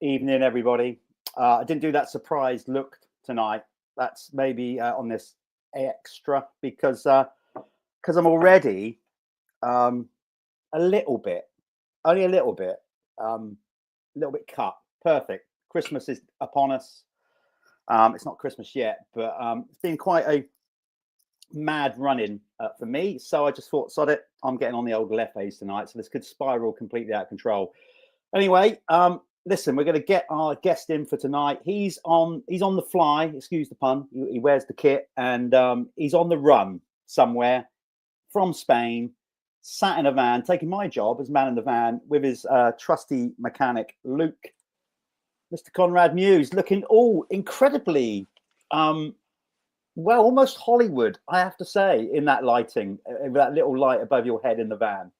Evening, everybody. I didn't do that surprised look tonight. That's maybe on this extra because I'm already a little bit, only a little bit cut. Perfect. Christmas is upon us. It's not Christmas yet, but it's been quite a mad run-in for me. So I just thought, sod it, I'm getting on the old left phase tonight. So this could spiral completely out of control. Anyway, listen, we're going to get our guest in for tonight. He's on the fly, excuse the pun. He wears the kit, and he's on the run somewhere from Spain, sat in a van, taking my job as man in the van with his trusty mechanic, Luke. Mr. Conrad Mewse, looking all incredibly, almost Hollywood, I have to say, in that lighting, that little light above your head in the van.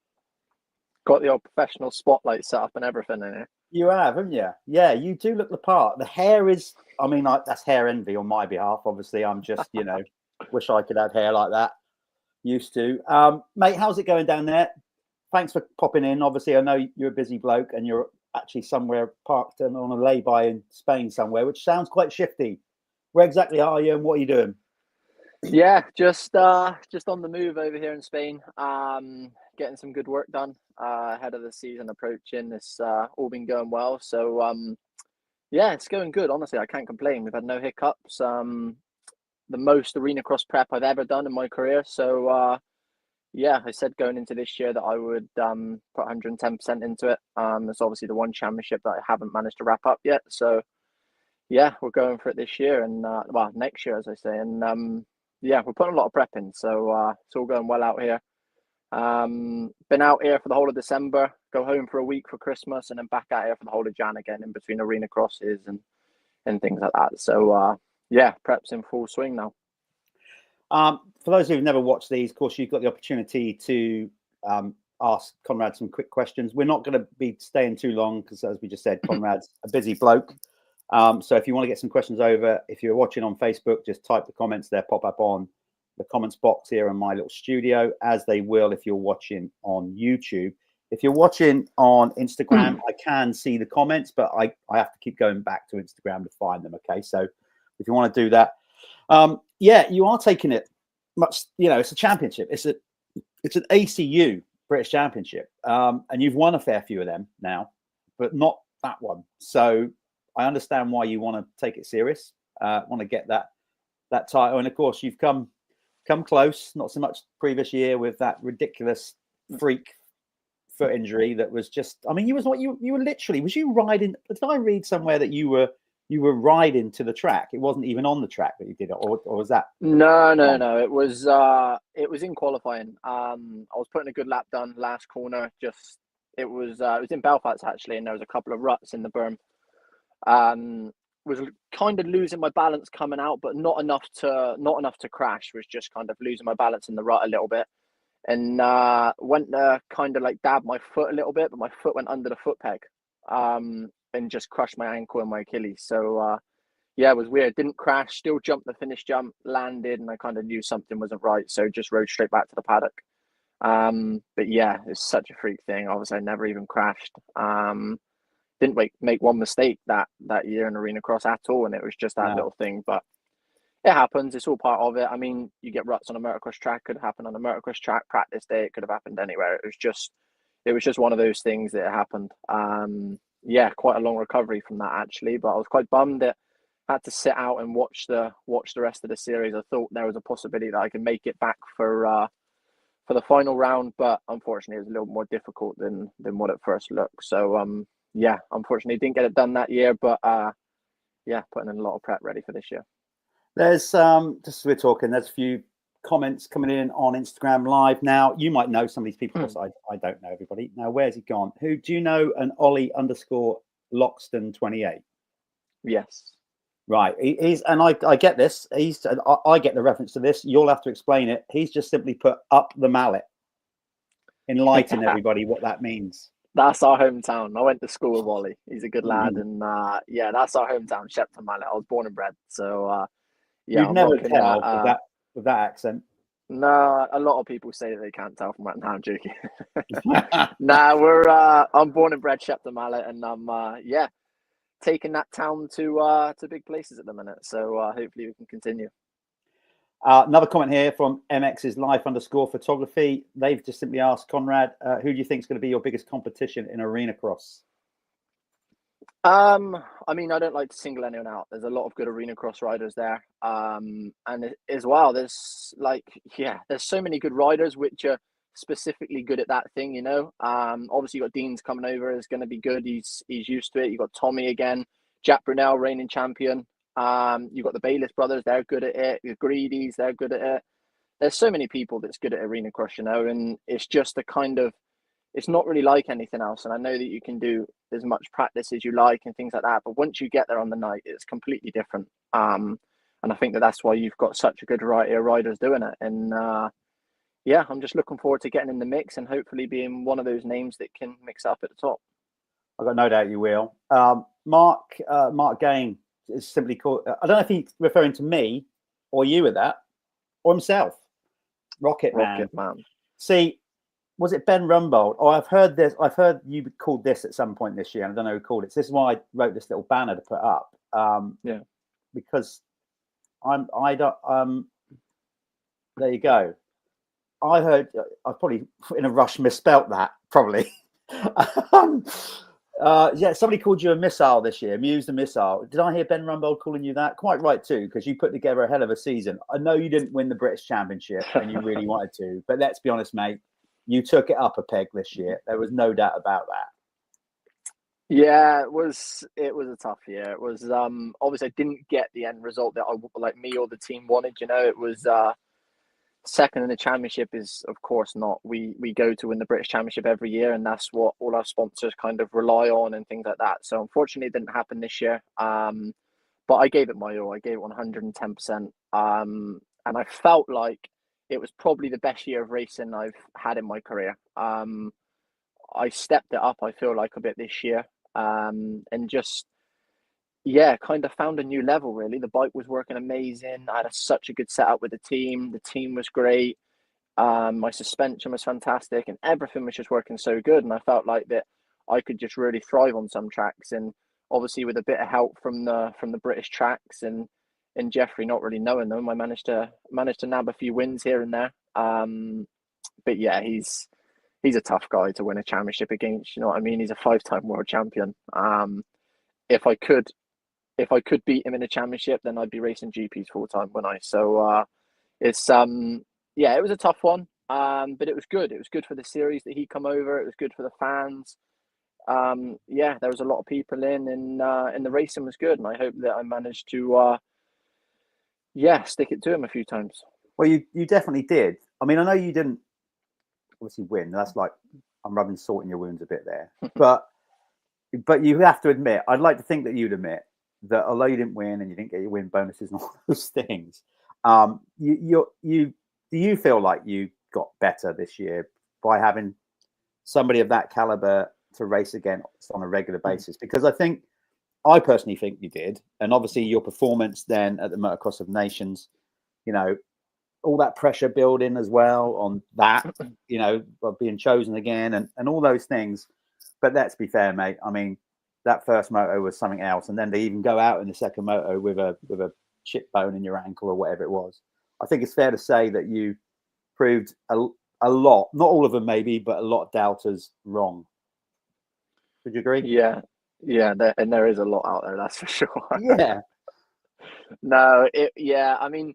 Got the old professional spotlight set up and everything in it. You have, haven't you? Yeah, you do look the part. The hair is, that's hair envy on my behalf. Obviously, I'm just, wish I could have hair like that. Used to. Mate, how's it going down there? Thanks for popping in. Obviously, I know you're a busy bloke and you're actually somewhere parked on a lay-by in Spain somewhere, which sounds quite shifty. Where exactly are you and what are you doing? Yeah, just on the move over here in Spain. Getting some good work done ahead of the season approaching. It's all been going well. So, it's going good. Honestly, I can't complain. We've had no hiccups. The most Arenacross prep I've ever done in my career. So, I said going into this year that I would put 110% into it. It's obviously the one championship that I haven't managed to wrap up yet. So, we're going for it this year and, next year, as I say. And, we're putting a lot of prep in. So, it's all going well out here. Been out here for the whole of December, go home for a week for Christmas, and then back out here for the whole of Jan again in between Arenacrosses and things like that. So, prep's in full swing now. For those who've never watched these, of course, you've got the opportunity to ask Conrad some quick questions. We're not going to be staying too long because, as we just said, Conrad's a busy bloke. So if you want to get some questions over, if you're watching on Facebook, just type the comments there, pop up on the comments box here in my little studio, as they will if you're watching on YouTube. If you're watching on Instagram, I can see the comments, but I have to keep going back to Instagram to find them. Okay, so if you want to do that, you are taking it much. It's a championship. It's an ACU British Championship, and you've won a fair few of them now, but not that one. So I understand why you want to take it serious, want to get that title, and of course you've come close. Not so much previous year with that ridiculous freak foot injury that was just. You were literally. Was you riding? Did I read somewhere that you were riding to the track? It wasn't even on the track that you did it, or was that? No. It was in qualifying. I was putting a good lap done last corner. It was in Belfast actually, and there was a couple of ruts in the berm. Was kind of losing my balance coming out, but not enough to crash. Was just kind of losing my balance in the rut a little bit, and went to kind of like dab my foot a little bit, but my foot went under the foot peg, and just crushed my ankle and my Achilles. So it was weird. Didn't crash, still jumped the finish jump, landed, and I kind of knew something wasn't right, so just rode straight back to the paddock. But it's such a freak thing. Obviously, I never even crashed. Didn't make one mistake that year in Arenacross at all, and it was just that little thing. But it happens. It's all part of it. You get ruts on a motocross track. Could happen on a motocross track. Practice day. It could have happened anywhere. It was just one of those things that happened. Quite a long recovery from that actually. But I was quite bummed that I had to sit out and watch the rest of the series. I thought there was a possibility that I could make it back for the final round, but unfortunately, it was a little more difficult than what it first looked. So unfortunately didn't get it done that year, but putting in a lot of prep ready for this year. There's just as we're talking, there's a few comments coming in on Instagram Live now. You might know some of these people. I don't know everybody. Now, where's he gone? Who do you know? An Ollie_Loxton 28. Yes. Right. And I get this. I get the reference to this. You'll have to explain it. He's just simply put up the mallet. Enlighten everybody what that means. That's our hometown. I went to school with Ollie. He's a good lad, and that's our hometown, Shepton Mallet. I was born and bred, so you'd never tell with that accent. No, a lot of people say that they can't tell from that. No, I'm joking. I'm born and bred Shepton Mallet, and taking that town to big places at the minute. So hopefully we can continue. Another comment here from MX's life_photography. They've just simply asked, Conrad, who do you think is going to be your biggest competition in Arenacross? I mean, I don't like to single anyone out. There's a lot of good Arenacross riders there. And as well, there's there's so many good riders which are specifically good at that thing, you know. Obviously you got Dean's coming over, is going to be good. He's used to it. You got Tommy again, Jack Brunel, reigning champion. You got the Bayliss brothers, they're good at it. The Greedies, they're good at it. There's so many people that's good at Arenacross, you know, and it's just a kind of, it's not really like anything else. And I know that you can do as much practice as you like and things like that, but once you get there on the night, it's completely different. And I think that that's why you've got such a good variety of riders doing it. And yeah, I'm just looking forward to getting in the mix and hopefully being one of those names that can mix up at the top. I've got no doubt you will. Mark Gain is simply called, I don't know if he's referring to me or you with that, or himself. Rocket Man. See, was it Ben Rumbold? Oh, I've heard this. I've heard you called this at some point this year, and I don't know who called it. So this is why I wrote this little banner to put up. Yeah. Because there you go. I heard, I probably in a rush misspelt that, probably. Yeah, somebody called you a missile this year, Mewse the Missile. Did I hear Ben Rumbold calling you that? Quite right too, because you put together a hell of a season. I know you didn't win the British Championship and you really wanted to, but let's be honest, mate, you took it up a peg this year. There was no doubt about that. Yeah, it was a tough year. It was obviously I didn't get the end result that me or the team wanted, you know. It was second in the championship is, of course, not. We go to win the British Championship every year, and that's what all our sponsors kind of rely on and things like that. So unfortunately, it didn't happen this year. But I gave it my all. I gave it 110%. And I felt like it was probably the best year of racing I've had in my career. I stepped it up, I feel like, a bit this year. And just, yeah, kind of found a new level, really. The bike was working amazing. I had such a good setup with the team. The team was great. My suspension was fantastic, and everything was just working so good. And I felt like that I could just really thrive on some tracks. And obviously, with a bit of help from the British tracks and Jeffrey not really knowing them, I managed to nab a few wins here and there. But yeah, he's a tough guy to win a championship against. You know what I mean? He's a 5-time world champion. If I could beat him in a championship, then I'd be racing GPs full time, wouldn't I? So it's yeah, it was a tough one. But it was good. It was good for the series that he come over. It was good for the fans. Yeah, there was a lot of people in, and the racing was good. And I hope that I managed to stick it to him a few times. Well, you definitely did. I mean, I know you didn't obviously win. That's like, I'm rubbing salt in your wounds a bit there. But you have to admit, I'd like to think that you'd admit that although you didn't win and you didn't get your win bonuses and all those things, do you feel like you got better this year by having somebody of that caliber to race against on a regular basis? Because I personally think you did. And obviously your performance then at the Motocross of Nations, you know, all that pressure building as well on that, you know, of being chosen again and all those things. But let's be fair, mate. I mean, that first moto was something else. And then to even go out in the second moto with a chip bone in your ankle or whatever it was. I think it's fair to say that you proved a lot, not all of them maybe, but a lot of doubters wrong. Would you agree? Yeah, and there is a lot out there, that's for sure. Yeah. No, I mean,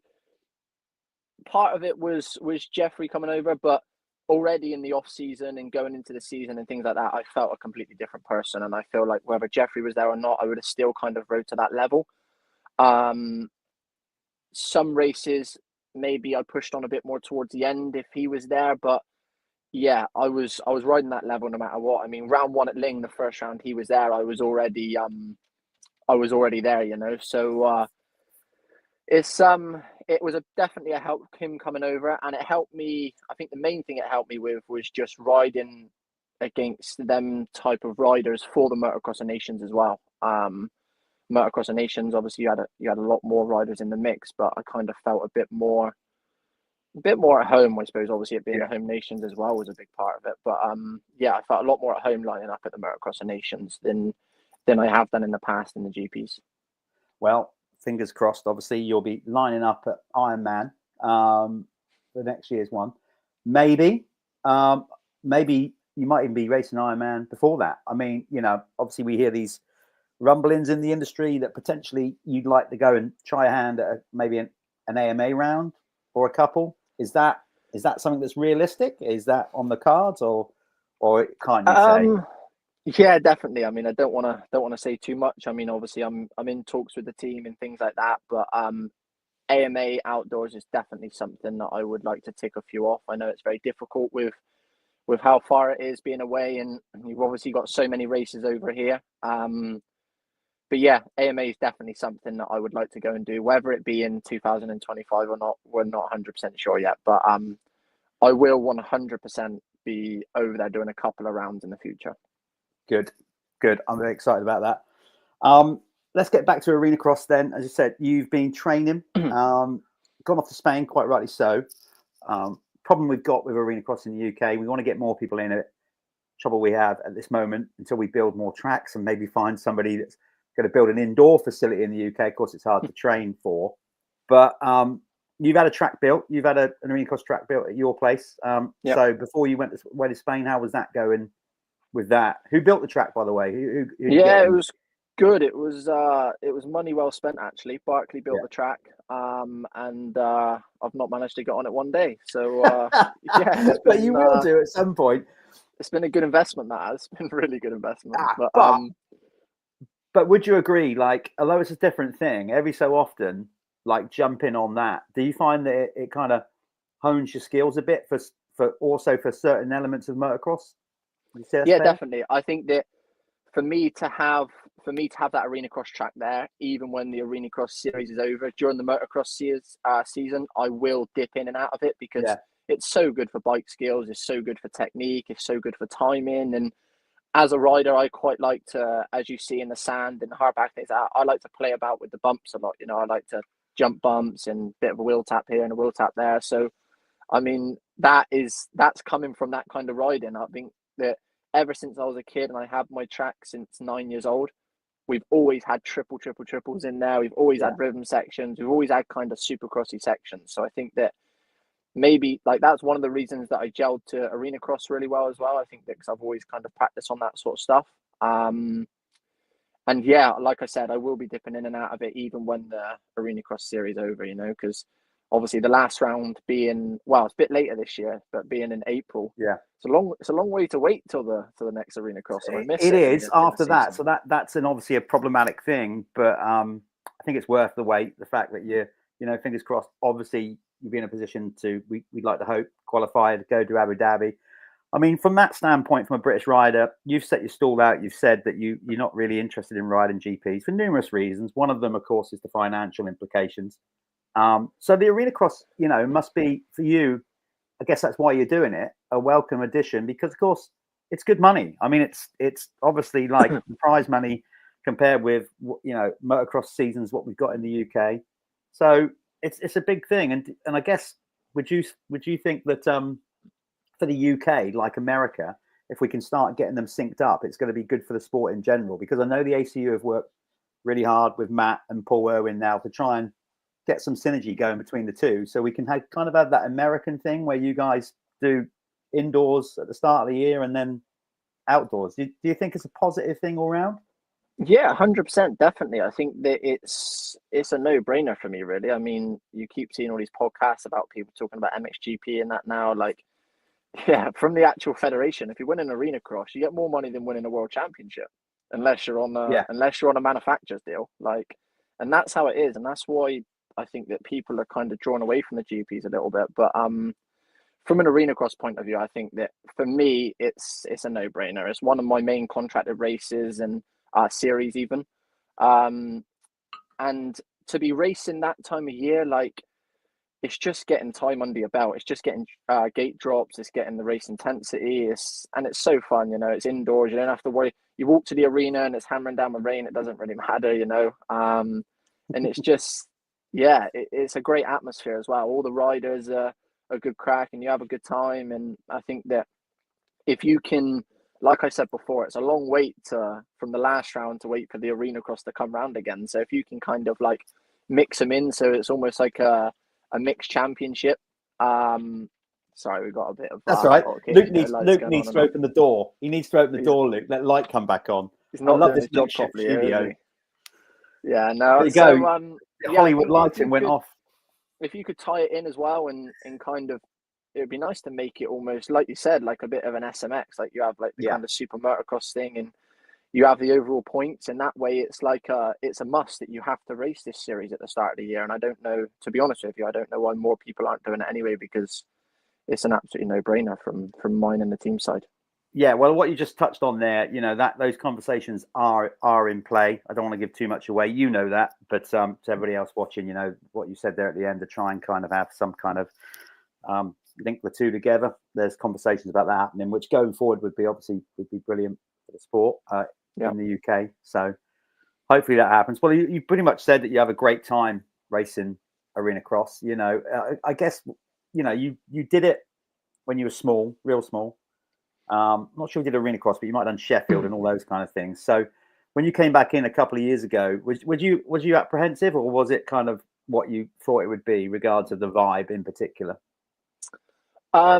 part of it was Jeffrey coming over, but already in the off season and going into the season and things like that, I felt a completely different person. And I feel like whether Jeffrey was there or not, I would have still kind of rode to that level. Some races, maybe I pushed on a bit more towards the end if he was there, but yeah, I was riding that level no matter what. I mean, round one at Ling, the first round he was there, I was already there, you know. So it was definitely a help him coming over, and it helped me. I think the main thing it helped me with was just riding against them type of riders for the Motocross of Nations as well. Motocross of Nations, obviously you had a lot more riders in the mix, but I kind of felt a bit more at home, I suppose. Obviously it being the home nations as well was a big part of it, but yeah, I felt a lot more at home lining up at the Motocross of Nations than than I have done in the past in the GPs. Well, fingers crossed. Obviously, you'll be lining up at Ironman for next year's one. Maybe you might even be racing Ironman before that. I mean, obviously we hear these rumblings in the industry that potentially you'd like to go and try a hand at maybe an AMA round or a couple. Is that something that's realistic? Is that on the cards, or can't you say? Yeah, definitely. I mean, I don't want to say too much. I mean, obviously, I'm in talks with the team and things like that. But AMA outdoors is definitely something that I would like to tick a few off. I know it's very difficult with how far it is being away, and you've obviously got so many races over here. But yeah, AMA is definitely something that I would like to go and do, whether it be in 2025 or not. We're not 100% sure yet, but I will 100% be over there doing a couple of rounds in the future. Good. I'm very excited about that. Let's get back to Arenacross then. As you said, you've been training, gone off to Spain, quite rightly so. Problem we've got with Arenacross in the UK, we want to get more people in it. Trouble we have at this moment, until we build more tracks and maybe find somebody that's going to build an indoor facility in the UK. Of course, it's hard to train for, but you've had a track built. You've had an Arenacross track built at your place. Yep. So before you went to Spain, how was that going with that? Who built the track, by the way? Who yeah, it was good. It was money well spent, actually. Barkley built the track, and I've not managed to get on it one day. So yeah, but you will do at some point. It's been a good investment. That has been a really good investment. But would you agree? Like, although it's a different thing, every so often, like jumping on that, do you find that it kind of hones your skills a bit for certain elements of motocross? Yeah, definitely. I think that for me to have that Arenacross track there, even when the Arenacross series is over, during the motocross season, I will dip in and out of it, because it's so good for bike skills, it's so good for technique, it's so good for timing. And as a rider, I quite like to, as you see in the sand and hardback things, I like to play about with the bumps a lot. I like to jump bumps and a bit of a wheel tap here and a wheel tap there. So, I mean, that's coming from that kind of riding. I think that ever since I was a kid, and I have my track since 9 years old, we've always had triples in there. We've always had rhythm sections. We've always had kind of supercrossy sections. So I think that maybe like that's one of the reasons that I gelled to Arenacross really well as well. I think that because I've always kind of practiced on that sort of stuff. And yeah, like I said, I will be dipping in and out of it even when the Arenacross series is over, because obviously the last round being, well, it's a bit later this year, but being in April. Yeah. It's a long way to wait till the next Arenacross, and I miss it. It is after that. So that's obviously a problematic thing, but I think it's worth the wait. The fact that fingers crossed, obviously you'll be in a position to, we'd like to hope, qualify to go to Abu Dhabi. I mean, from that standpoint, from a British rider, you've set your stall out. You've said that you're not really interested in riding GPs for numerous reasons. One of them, of course, is the financial implications. So the Arenacross, must be for you, I guess that's why you're doing it, a welcome addition, because of course it's good money. I mean, it's obviously like prize money compared with motocross seasons, what we've got in the UK. So it's a big thing. And I guess would you think that for the UK, like America, if we can start getting them synced up, it's going to be good for the sport in general? Because I know the ACU have worked really hard with Matt and Paul Irwin now to try and get some synergy going between the two, so we can have that American thing where you guys do indoors at the start of the year and then outdoors. Do you think it's a positive thing all around? Yeah, 100%, definitely. I think that it's a no-brainer for me, really. I mean, you keep seeing all these podcasts about people talking about MXGP and that now. Like, yeah, from the actual federation, if you win an Arenacross, you get more money than winning a world championship, unless you're on a manufacturer's deal. Like, and that's how it is, and that's why I think that people are kind of drawn away from the GPs a little bit. But from an Arenacross point of view, I think that for me, it's a no-brainer. It's one of my main contracted races and series even. And to be racing that time of year, like, it's just getting time under your belt. It's just getting gate drops. It's getting the race intensity. It's so fun, It's indoors. You don't have to worry. You walk to the arena and it's hammering down with rain. It doesn't really matter, And it's just, yeah, it's a great atmosphere as well. All the riders are a good crack and you have a good time. And I think that if you can like I said before, it's a long wait from the last round to wait for the Arenacross to come round again. So if you can kind of like mix them in, so it's almost like a mixed championship. Sorry, we got a bit of That's all right. occasional Luke needs to open the door. He needs to open the door, Luke. Let light come back on. He's not doing his job makeshift properly, studio. Is he? Yeah, no. There you So go. yeah, Hollywood lighting went off. If you could tie it in as well, and kind of, it would be nice to make it almost like you said, like a bit of an SMX. Like you have like the kind of super motocross thing, and you have the overall points, and that way it's like it's a must that you have to race this series at the start of the year. And I don't know, to be honest with you, I don't know why more people aren't doing it anyway, because it's an absolutely no-brainer from mine and the team side. Yeah, well, what you just touched on there, you know, that those conversations are in play. I don't want to give too much away, you know that, but to everybody else watching, you know, what you said there at the end, to try and kind of have some kind of link the two together. There's conversations about that happening, which going forward would be brilliant for the sport in the UK. So hopefully that happens. Well, you pretty much said that you have a great time racing Arenacross. You know, I guess, you know, you did it when you were small, real small. Not sure we did Arenacross, but you might have done Sheffield and all those kind of things. So when you came back in a couple of years ago, was you apprehensive, or was it kind of what you thought it would be, regards of the vibe in particular? I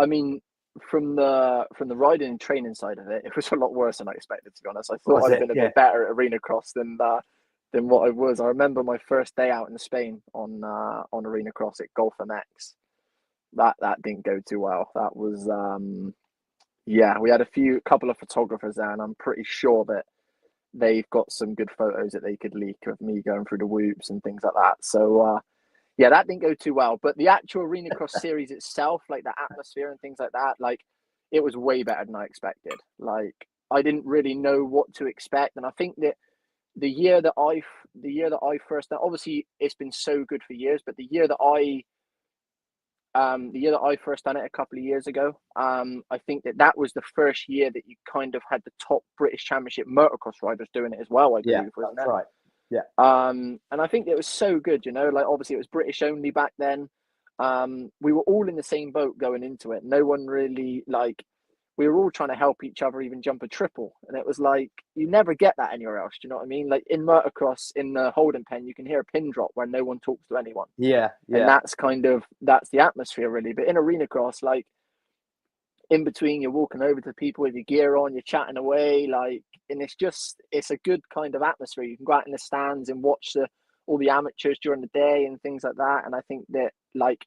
mean, from the riding and training side of it, it was a lot worse than I expected, to be honest. I thought I'd been a bit better at Arenacross than what I was. I remember my first day out in Spain on Arenacross at Golf MX. That didn't go too well. That was we had a couple of photographers there, and I'm pretty sure that they've got some good photos that they could leak of me going through the whoops and things like that. So that didn't go too well. But the actual Arenacross series itself, like the atmosphere and things like that, like it was way better than I expected. Like I didn't really know what to expect, and I think that the year that I first, obviously it's been so good for years, but the year that I first done it a couple of years ago, I think that was the first year that you kind of had the top British Championship motocross riders doing it as well, I believe, wasn't it? Right. Yeah. And I think it was so good, you know, like obviously it was British only back then. We were all in the same boat going into it. No one really, like, we were all trying to help each other even jump a triple. And it was like, you never get that anywhere else. Do you know what I mean? Like in motocross, in the holding pen, you can hear a pin drop where no one talks to anyone. Yeah. And that's the atmosphere really. But in Arenacross, like in between, you're walking over to people with your gear on, you're chatting away, like, and it's a good kind of atmosphere. You can go out in the stands and watch all the amateurs during the day and things like that. And I think that, like,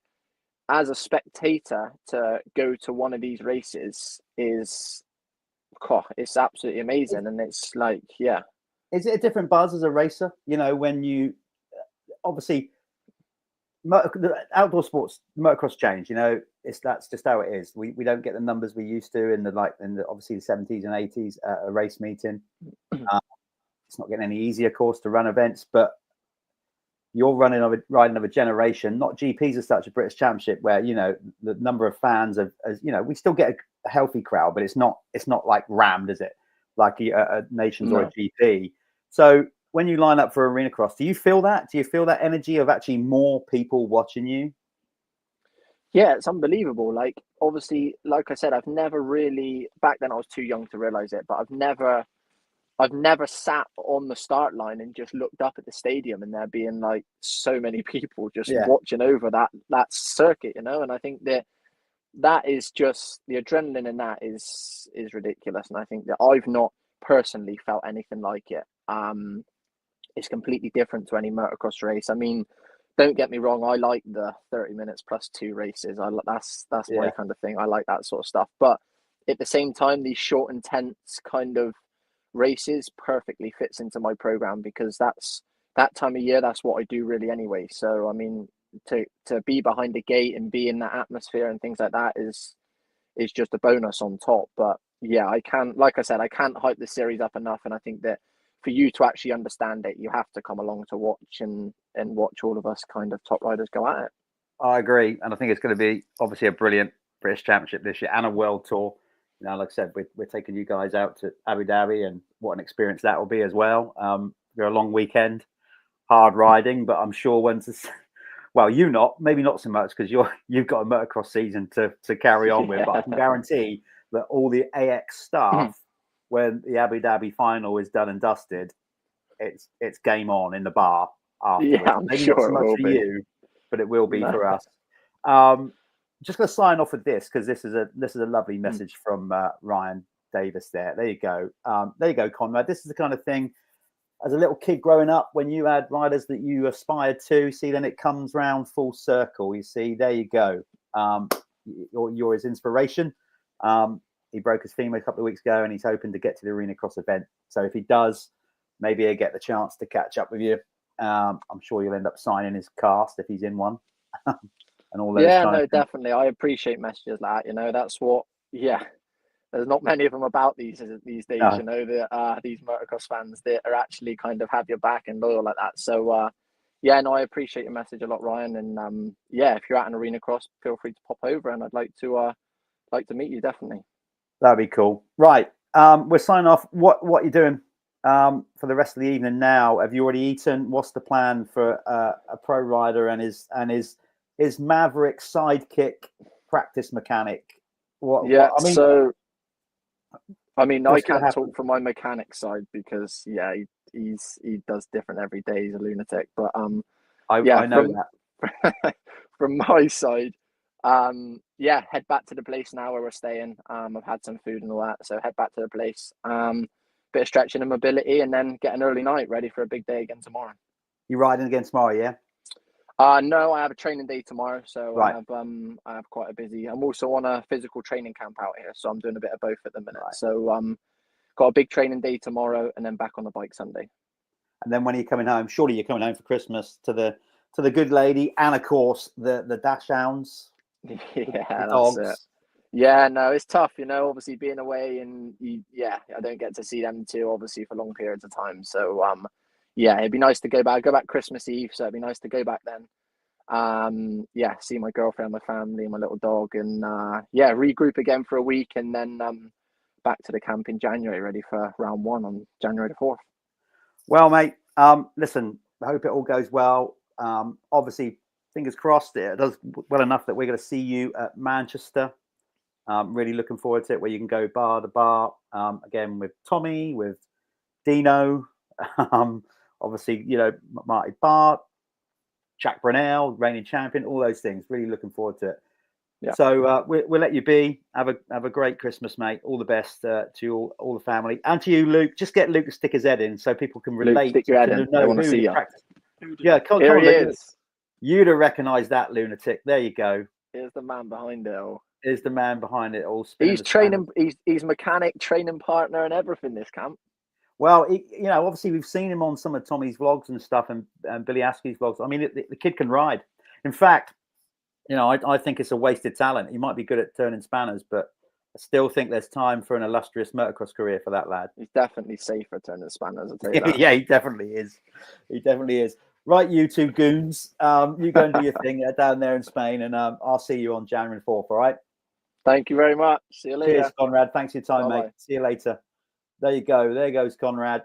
as a spectator, to go to one of these races it's absolutely amazing. And it's like, is it a different buzz as a racer, you know, when you obviously the outdoor sports, motocross change, you know, that's just how it is. We don't get the numbers we used to in the obviously the 70s and 80s at a race meeting. It's not getting any easier, of course, to run events, but you're riding of a generation, not GPs as such, a British Championship, where, you know, the number of fans as you know, we still get a healthy crowd, but it's not like rammed, is it? Like a Nations or a GP. So when you line up for Arenacross, do you feel that? Do you feel that energy of actually more people watching you? Yeah, it's unbelievable. Like, obviously, like I said, I've never really, back then I was too young to realize it, but I've never sat on the start line and just looked up at the stadium and there being like so many people just watching over that circuit, you know. And I think that is just, the adrenaline in that is ridiculous. And I think that I've not personally felt anything like it. It's completely different to any motocross race. I mean, don't get me wrong, I like the 30 minutes plus 2 races. That's my kind of thing. I like that sort of stuff. But at the same time, these short, intense kind of races perfectly fits into my program, because that's that time of year, that's what I do really anyway. So I mean, to be behind the gate and be in that atmosphere and things like that is just a bonus on top. But yeah, I can't hype the series up enough, and I think that for you to actually understand it, you have to come along to watch and watch all of us kind of top riders go at it. I agree, and I think it's going to be obviously a brilliant British Championship this year and a world tour. You know, like I said, we're taking you guys out to Abu Dhabi, and what an experience that will be as well. They're a long weekend, hard riding, but I'm sure maybe not so much, because you've got a motocross season to carry on with. But I can guarantee that all the AX staff, when the Abu Dhabi final is done and dusted, it's game on in the bar afterwards. Yeah, I'm Maybe sure not so it much will for be. you, but it will be No. for us. Just going to sign off with this because this is a lovely message from Ryan Davis. There you go. There you go, Conrad. This is the kind of thing. As a little kid growing up, when you had riders that you aspired to, see, then it comes round full circle. You see, there you go. You're his inspiration. He broke his femur a couple of weeks ago, and he's hoping to get to the Arenacross event. So if he does, maybe he'll get the chance to catch up with you. I'm sure you'll end up signing his cast if he's in one, and all those. Yeah, kind no, of things. definitely. I appreciate messages like that. You know, that's what. Yeah, there's not many of them about these days. No. You know, these motocross fans that are actually kind of have your back and loyal like that. So, yeah, no, I appreciate your message a lot, Ryan. And yeah, if you're at an Arenacross, feel free to pop over, and I'd like to meet you definitely. That'd be cool. Right, we're signing off. What you doing for the rest of the evening now? Have you already eaten? What's the plan for a pro rider and his Maverick sidekick practice mechanic? I mean, I what's gonna can't happen? talk from my mechanic side because yeah, he does different every day. He's a lunatic, but I know that. from my side, yeah, head back to the place now where we're staying. I've had some food and all that, so head back to the place. Bit of stretching and mobility, and then get an early night ready for a big day again tomorrow. You riding again tomorrow, yeah? No, I have a training day tomorrow, so Right. I have quite a busy. I'm also on a physical training camp out here, so I'm doing a bit of both at the minute. Right. So got a big training day tomorrow, and then back on the bike Sunday. And then when are you coming home? Surely you're coming home for Christmas to the good lady, and of course the dash hounds. Yeah, the dogs. that's it. Yeah, no, it's tough, you know, obviously being away and I don't get to see them too, obviously for long periods of time. So yeah, it'd be nice to go back Christmas Eve, so it'd be nice to go back then. Yeah, see my girlfriend, my family, my little dog, and yeah, regroup again for a week, and then back to the camp in January, ready for round 1 on January the 4th. Well, mate, listen, I hope it all goes well. Obviously, fingers crossed it does well enough that we're going to see you at Manchester. Really looking forward to it, where you can go bar to bar again with Tommy, with Dino, obviously, you know, Marty Bart, Jack Brunel, reigning champion, all those things. Really looking forward to it. Yeah. So we'll let you be. Have a great Christmas, mate. All the best to all the family, and to you, Luke. Just get Luke to stick his head in so people can relate. Luke, stick your head in. I want to see you. Yeah, come Here on, he Luke. is. You'd have recognised that lunatic. There you go. Here's the man behind it all. Is the man behind it all. He's training. He's mechanic, training partner, and everything. This camp. Well, you know, obviously we've seen him on some of Tommy's vlogs and stuff, and Billy Askey's vlogs. I mean, the kid can ride. In fact, you know, I think it's a wasted talent. He might be good at turning spanners, but I still think there's time for an illustrious motocross career for that lad. He's definitely safer turning spanners, I'll tell you that. Yeah, he definitely is. He definitely is. Right, you two goons. You go and do your thing down there in Spain, and I'll see you on January 4th, all right? Thank you very much. See you later. Cheers, Conrad. Thanks for your time, Bye-bye. mate. See you later. There you go. There goes Conrad.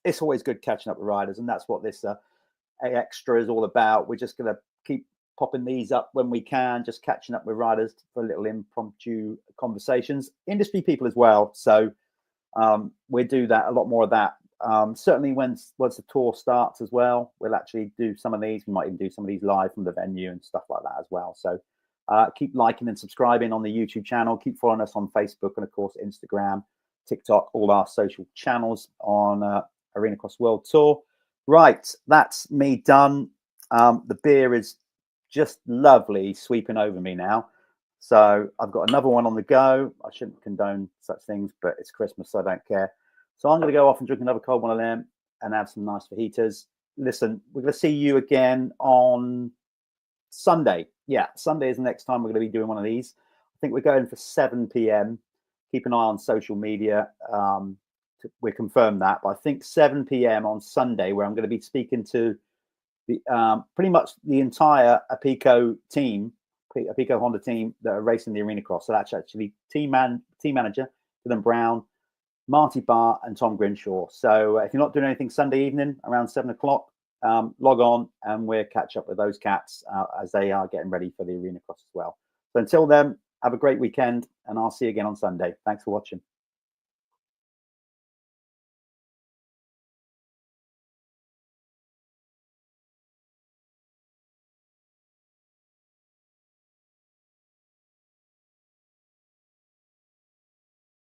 It's always good catching up with riders, and that's what this extra is all about. We're just going to keep popping these up when we can, just catching up with riders for little impromptu conversations. Industry people as well. So we do that, a lot more of that. Certainly once the tour starts as well, we'll actually do some of these. We might even do some of these live from the venue and stuff like that as well. So keep liking and subscribing on the YouTube channel. Keep following us on Facebook and, of course, Instagram, TikTok, all our social channels on Arenacross World Tour. Right, that's me done. The beer is just lovely sweeping over me now. So I've got another one on the go. I shouldn't condone such things, but it's Christmas, so I don't care. So I'm going to go off and drink another cold one of them and have some nice fajitas. Listen, we're going to see you again on Sunday. Yeah, Sunday is the next time we're going to be doing one of these. I think we're going for 7 p.m. Keep an eye on social media. We confirmed that, but I think 7 p.m. on Sunday, where I'm going to be speaking to the pretty much the entire Apico team, Apico Honda team that are racing the Arenacross. So that's actually team manager Dylan Brown, Marty Bart, and Tom Grinshaw. So if you're not doing anything Sunday evening around 7 o'clock, log on and we'll catch up with those cats as they are getting ready for the Arenacross as well. So until then, Have a great weekend, and I'll see you again on Sunday. Thanks for watching.